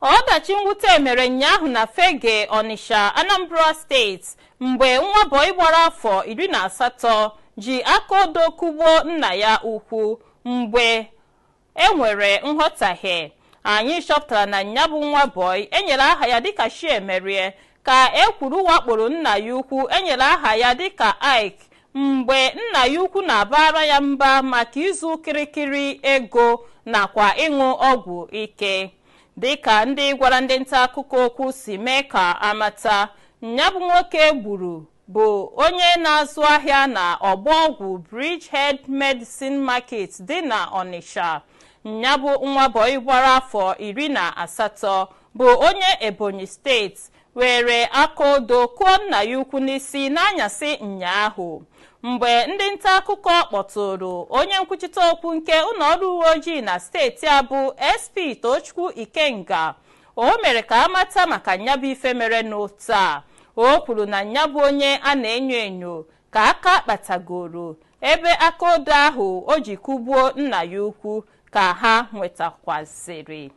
Ọdachi mwute mere nyaahụ na Fege, Onitsha, Anambra Steeti mgbe nwa bọị gbara afọ 18 ji aka odo kụgbuo nna ya ukwu mgbe enwere nghọtahie. Anyị chọpụtara na nya bụ nwa bọị enyere aha ya dịka Chiemerie ka ekwuru wakporo nna ya ukwu enyere aha ya dịka Ike mgbe nna ya ukwu na-abara ya mba maka izu kirikiri ego nakwa ịṅụ ọgwụ ike. Dịka ndị gwara ndị nta akụkọ okwu si mee ka amata, nya bụ nwoke gburu bụ onye na-azụ ahịa na ọgbọọgwụ Bridgehead Medicine Market dị na Onitsha. Nya bụ nwa bọị gbara afọ 18 bụ onye Ebonyi Steeti were aka odo kụọ nna ya ukwu n'isi n'anyasị nyaahụ. Mgbe ndị nta akụkọ kpọtụrụ onye nkwuchite okwu nke ụlọọrụ uwe ojii na steeti a bụ SP Tochukwu Ikenga, o mere ka amata maka nyabụ ife mere n'otu a. O kwuru na nyabụ onye a na-enyo enyo ka aka kpatagoro ebe aka odo ahụ o ji kụgbuo nna ya ukwu ka ha nwetakwaziri.